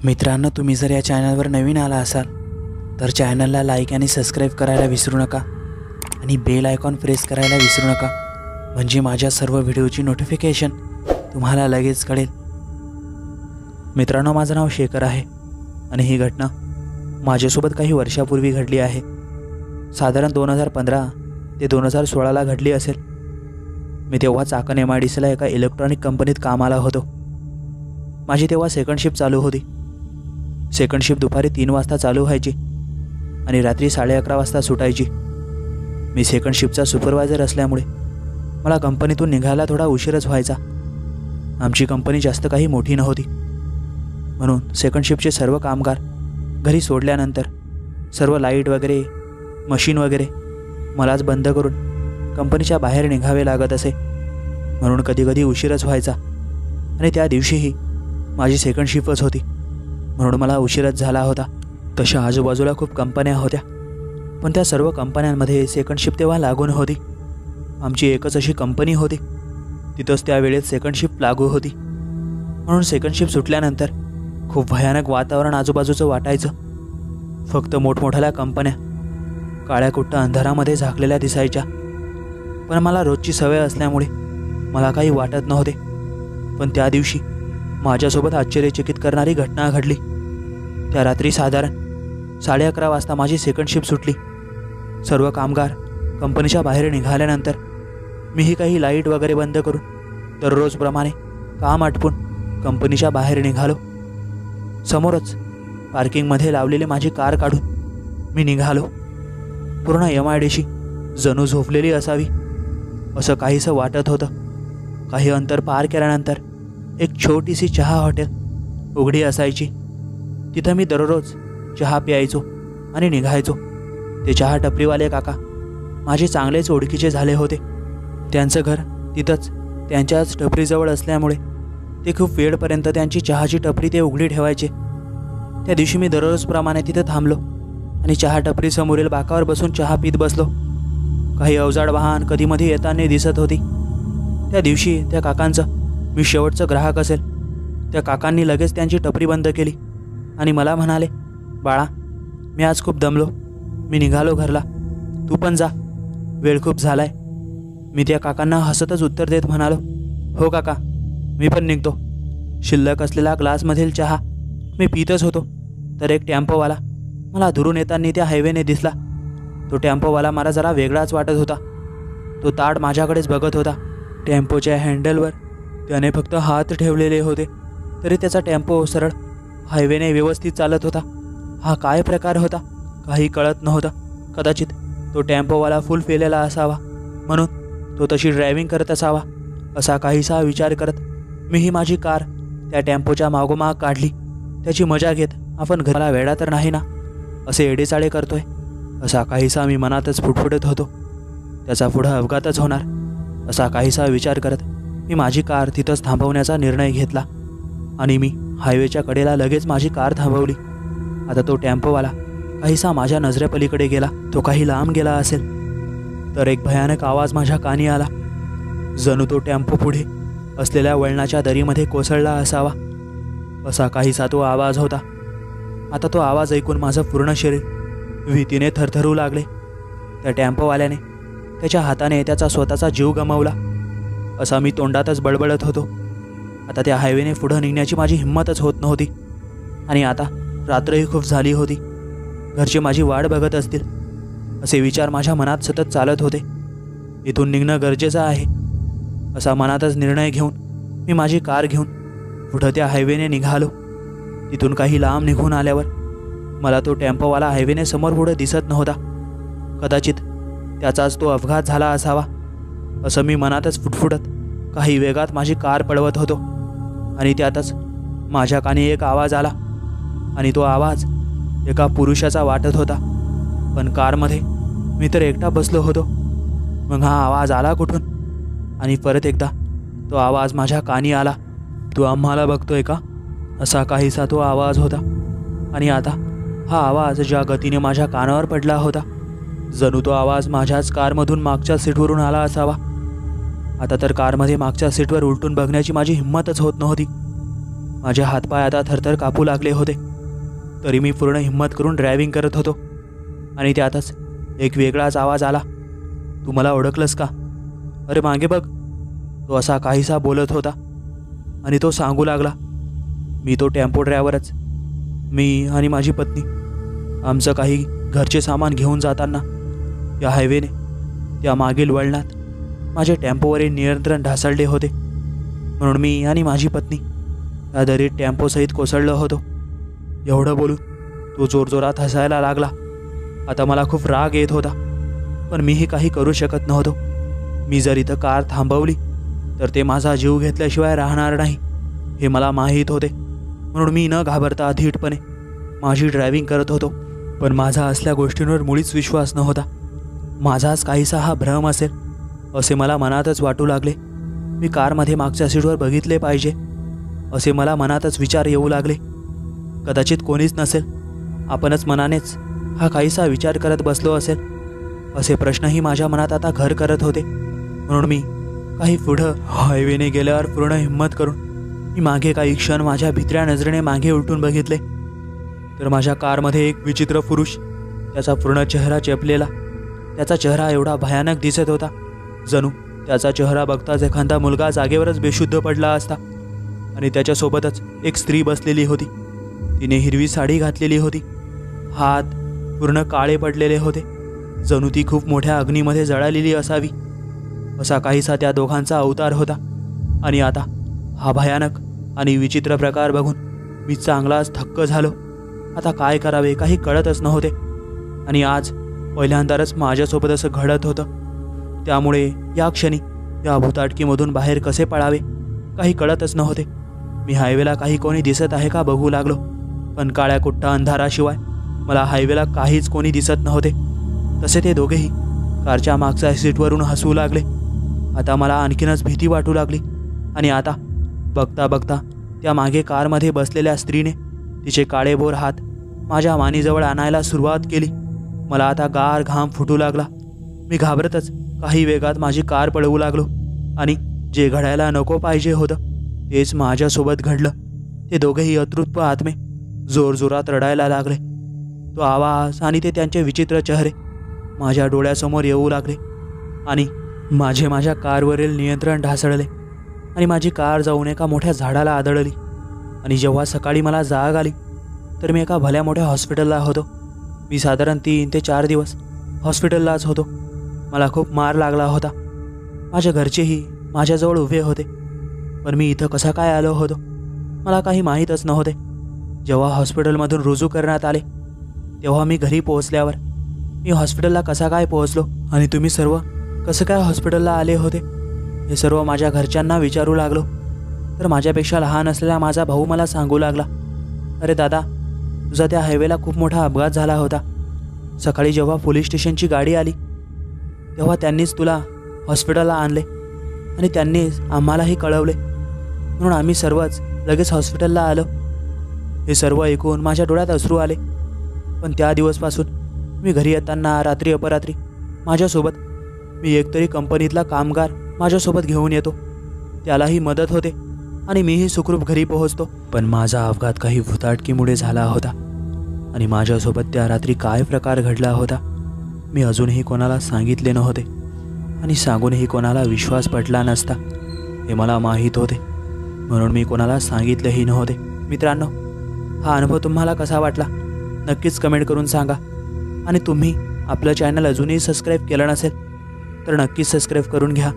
मित्रांनो, तुम्ही जर या चॅनलवर नवीन आला असाल तर चॅनलला लाईक आणि सबस्क्राईब करायला विसरू नका आणि बेल आयकॉन प्रेस करायला विसरू नका, म्हणजे माझ्या सर्व व्हिडिओची नोटिफिकेशन तुम्हाला लगेच कळेल। मित्रांनो, माझं नाव शेखर आहे आणि ही घटना माझ्यासोबत काही वर्षापूर्वी घडली आहे। साधारण 2015 ते 2016ला घडली असेल। मी तेव्हा चाकण MIDCला एका इलेक्ट्रॉनिक कंपनीत कामाला होतो। माझी तेव्हा सेकंड शिफ्ट चालू होती। सेकंड शिफ्ट दुपारी 3 वाजता चालू व्हायची आणि रात्री 11:30 वाजता सुटायची। मी सेकंड शिफ्टचा सुपरवायझर असल्यामुळे मला कंपनीतून निघायला थोडा उशीरच व्हायचा। आमची कंपनी जास्त काही मोठी नव्हती, म्हणून सेकंड शिफ्टचे सर्व कामगार घरी सोडल्यानंतर सर्व लाईट वगैरे, मशीन वगैरे मलाच बंद करून कंपनीच्या बाहेर निघावे लागत असे, म्हणून कधीकधी उशीरच व्हायचा। आणि त्या दिवशीही माझी सेकंड शिफ्टच होती, म्हणून मला उशीरच झाला होता। तशा आजूबाजूला खूप कंपन्या होत्या, पण त्या सर्व कंपन्यांमध्ये सेकंड शिफ्ट तेव्हा लागू नव्हती। आमची एकच अशी कंपनी होती, तिथंच त्या वेळेत सेकंड शिफ्ट लागू होती। म्हणून सेकंड शिफ्ट सुटल्यानंतर खूप भयानक वातावरण आजूबाजूचं वाटायचं। फक्त मोठमोठ्या कंपन्या काळ्याकुट्ट अंधारामध्ये झाकलेल्या दिसायच्या, पण मला रोजची सवय असल्यामुळे मला काही वाटत नव्हते। पण त्या दिवशी माझ्यासोबत आश्चर्यचकित करणारी घटना घडली। त्या रात्री साधारण 11:30 वाजता माझी सेकंड शिफ्ट सुटली। सर्व कामगार कंपनीच्या बाहेर निघाल्यानंतर मीही काही लाईट वगैरे बंद करून दररोजप्रमाणे काम आटपून कंपनीच्या बाहेर निघालो। समोरच पार्किंगमध्ये लावलेली माझी कार काढून मी निघालो। पूर्ण MIDC जणू झोपलेली असावी असं काहीसं वाटत होतं। काही अंतर पार केल्यानंतर एक छोटीशी चहा हॉटेल उघडी असायची। तिथं मी दररोज चहा प्यायचो आणि निघायचो। ते चहा टपरीवाले काका माझे चांगलेच ओळखीचे झाले होते। त्यांचं घर तिथंच त्यांच्याच टपरीजवळ असल्यामुळे ते खूप वेळपर्यंत त्यांची चहाची टपरी ते उघडी ठेवायचे। त्या दिवशी मी दररोजप्रमाणे तिथं थांबलो आणि चहा टपरीसमोरील बाकावर बसून चहा पीत बसलो। काही अवजाड वाहन कधीमध्ये येताना दिसत होती। त्या दिवशी त्या काकांचं मी शेवटचं ग्राहक असेल। त्या काकांनी लगेच त्यांची टपरी बंद केली आणि मला म्हणाले, बाळा, मी आज खूप दमलो, मी निघालो घरला, तू पण जा, वेळ खूप झालाय। मी त्या काकांना हसतच उत्तर देत म्हणालो, हो काका, मी पण निघतो। शिल्लक असलेला ग्लासमधील चहा मी पितच होतो तर एक टेम्पोवाला मला दुरून येताना त्या हायवेने दिसला। तो टेम्पोवाला मला जरा वेगळाच वाटत होता। तो ताड माझ्याकडेच बघत होता। टेम्पोच्या हँडलवर त्याने फक्त हात ठेवलेले होते, तरी त्याचा टेम्पो सरळ हायवेने व्यवस्थित चालत होता। हा काय प्रकार होता काही कळत नव्हतं। कदाचित तो टेम्पोवाला फुल पेलेला असावा, म्हणून तो तशी ड्रायव्हिंग करत असावा असा काहीसा विचार करत मीही माझी कार त्या टेम्पोच्या मागोमाग काढली। त्याची मजा घेत आपण घराला वेडा तर नाही ना, असे एडेचाळे करतोय असा काहीसा मी मनातच फुटफुटत होतो। त्याचा पुढं अपघातच होणार असा काहीसा विचार करत मी माझी कार तिथंच थांबवण्याचा निर्णय घेतला आणि मी हायवेच्या कडेला लगेच माझी कार थांबवली। आता तो टेम्पोवाला काहीसा माझ्या नजरेपलीकडे गेला। तो काही लांब गेला असेल तर एक भयानक आवाज माझ्या कानी आला, जणू तो टेम्पो पुढे असलेल्या वळणाच्या दरीमध्ये कोसळला असावा असा काहीसा तो आवाज होता। आता तो आवाज ऐकून माझं पूर्ण शरीर भीतीने थरथरू लागले। त्या टेम्पोवाल्याने त्याच्या हाताने त्याचा स्वतःचा जीव गमावला असा मी तोंडातच बडबडत होतो। आता त्या हायवेने पुढं निघण्याची माझी हिंमतच होत नव्हती आणि आता रात्रही खूप झाली होती। घरचे माझी वाट बघत असतील असे विचार माझ्या मनात सतत चालत होते। इथून निघणं गरजेचं आहे असा मनातच निर्णय घेऊन मी माझी कार घेऊन पुढं त्या हायवेने निघालो। तिथून काही लांब निघून आल्यावर मला तो टेम्पोवाला हायवेने समोर पुढं दिसत नव्हता। कदाचित त्याचाच तो अपघात झाला असावा असं मी मनातच फुटफुटत काही वेगात माझी कार पळवत होतो आणि त्यातच माझ्या कानी एक आवाज आला आणि तो आवाज एका पुरुषाचा वाटत होता, पण कारमध्ये मी तर एकटा बसलो होतो। मग हा आवाज आला कुठून आणि परत एकदा तो आवाज माझ्या कानी आला, तू आम्हाला बघतोय का असा काहीसा तो आवाज होता। आणि आता हा आवाज ज्या गतीने माझ्या कानावर पडला होता, जणू तो आवाज माझ्याच कारमधून मागच्या सीटवरून आला असावा। आता तर कारमध्ये मागच्या सीटवर उलटून बघण्याची माझी हिंमतच होत नव्हती। माझे हातपाय आता थरथर कापू लागले होते. तरी मी पूर्ण हिंमत करून ड्रायव्हिंग करत होतो. आणि त्यातच एक वेगळाच आवाज आला. तू मला ओळखलंस का? अरे मागे बघ. तो असा काहीसा बोलत होता आणि तो सांगू लागला, मी तो टेम्पो ड्रायव्हरच. मी आणि माझी पत्नी आमचं काही घरचे सामान घेऊन जाताना या हायवेने त्या मागील वळणात माझे टेम्पोवरील नियंत्रण ढासळले होते. म्हणून मी आणि माझी पत्नी त्या दरीत टेम्पोसहित कोसळलो होतो. एवढं बोलून तो जोरजोरात हसायला लागला. आता मला खूप राग येत होता, पण मीही काही करू शकत नव्हतो. मी जर इथं कार थांबवली तर ते माझा जीव घेतल्याशिवाय राहणार नाही हे मला माहीत होते. म्हणून मी न घाबरता धीटपणे माझी ड्रायव्हिंग करत होतो. पण माझा असल्या गोष्टींवर मुळीच विश्वास नव्हता. माझाच काहीसा हा भ्रम असेल असे मला मनातच वाटू लागले. मी कारमध्ये मागच्या सीटवर बघितले पाहिजे असे मला मनातच विचार येऊ लागले. कदाचित कोणीच नसेल, आपणच मनानेच हा काहीसा विचार करत बसलो असेल असे प्रश्नही माझ्या मनात आता घर करत होते. म्हणून मी काही पुढं हायवेने गेल्यावर पूर्ण हिंमत करून मी मागे काही क्षण माझ्या भित्र्या नजरेने मागे उलटून बघितले तर माझ्या कारमध्ये एक विचित्र पुरुष, त्याचा पूर्ण चेहरा चेपलेला, त्याचा चेहरा एवढा भयानक दिसत होता जणू त्याचा चेहरा बघताच एखादा मुलगा जागेवरच बेशुद्ध पडला असता. आणि त्याच्यासोबतच एक स्त्री बसलेली होती. तिने हिरवी साडी घातलेली होती. हात पूर्ण काळे पडलेले होते, जणू ती खूप मोठ्या अग्नीमध्ये जळालेली असावी असा काहीसा त्या दोघांचा अवतार होता. आणि आता हा भयानक आणि विचित्र प्रकार बघून मी चांगलाच थक्क झालो. आता काय करावे काही कळतच नव्हते. आणि आज पहिल्यांदाच माझ्यासोबत असं घडत होतं. त्यामुळे या क्षणी या भुताटकीमधून बाहेर कसे पळावे काही कळतच नव्हते. मी हायवेला काही कोणी दिसत आहे का बघू लागलो, पण काळ्या कुट्टा अंधाराशिवाय मला हायवेला काहीच कोणी दिसत नव्हते. तसे ते दोघेही कारच्या मागच्या सीटवरून हसू लागले. आता मला आणखीनच भीती वाटू लागली. आणि आता बघता बघता त्या मागे कारमध्ये बसलेल्या स्त्रीने तिचे काळेभोर हात माझ्या मानेजवळ आणायला सुरुवात केली. मला आता गार घाम फुटू लागला. मी घाबरतच काही वेगात माझी कार पळवू लागलो. आणि जे घडायला नको पाहिजे होतं तेच माझ्यासोबत घडलं. ते दोघेही अतृप्त आत्मे जोरजोरात रडायला लागले. तो आवाज आणि ते त्यांचे विचित्र चेहरे माझ्या डोळ्यासमोर येऊ लागले. आणि माझ्या कारवरील नियंत्रण ढासळले आणि माझी कार जाऊन एका मोठ्या झाडाला आदळली. आणि जेव्हा सकाळी मला जाग आली तर मी एका भल्या मोठ्या हॉस्पिटलला होतो. मी साधारण 3 ते 4 दिवस हॉस्पिटललाच होतो. मला खूप मार लागला होता. माझ्या घरचेही माझ्याजवळ उभे होते, पण मी इथं कसा काय आलो होतो मला काही माहीतच नव्हते. जेव्हा हॉस्पिटलमधून रुजू करण्यात आले तेव्हा मी घरी पोहोचल्यावर मी हॉस्पिटलला कसा काय पोहोचलो आणि तुम्ही सर्व कसं काय हॉस्पिटलला आले होते हे सर्व माझ्या घरच्यांना विचारू लागलो. तर माझ्यापेक्षा लहान असलेला माझा भाऊ मला सांगू लागला, अरे दादा, तुझा त्या हायवेला खूप मोठा अपघात झाला होता. सकाळी जेव्हा पोलीस स्टेशनची गाडी आली तेव्हा त्यांनीच तुला हॉस्पिटलला आणले आणि त्यांनीच आम्हालाही कळवले. म्हणून आम्ही सर्वच लगेच हॉस्पिटलला आलो. हे सर्व ऐकून माझ्या डोळ्यात अश्रू आले. पण त्या दिवसपासून मी घरी येताना रात्री अपरात्री माझ्यासोबत मी एकतरी कंपनीतला कामगार माझ्यासोबत घेऊन येतो. त्यालाही मदत होते आणि मीही सुखरूप घरी पोहोचतो. पण माझा अपघात काही भुताटकीमुळे झाला होता आणि माझ्यासोबत त्या रात्री काय प्रकार घडला होता मी अजूनही कोणाला सांगितले नव्हते आणि सांगूनही कोणाला विश्वास पटला नसता हे मला माहीत होते. म्हणून मी कोणाला सांगितलेही नव्हते. मित्रांनो, हा अनुभव तुम्हाला कसा वाटला नक्कीच कमेंट करून सांगा. आणि तुम्ही आपलं चॅनल अजूनही सबस्क्राईब केलं नसेल तर नक्कीच सबस्क्राईब करून घ्या.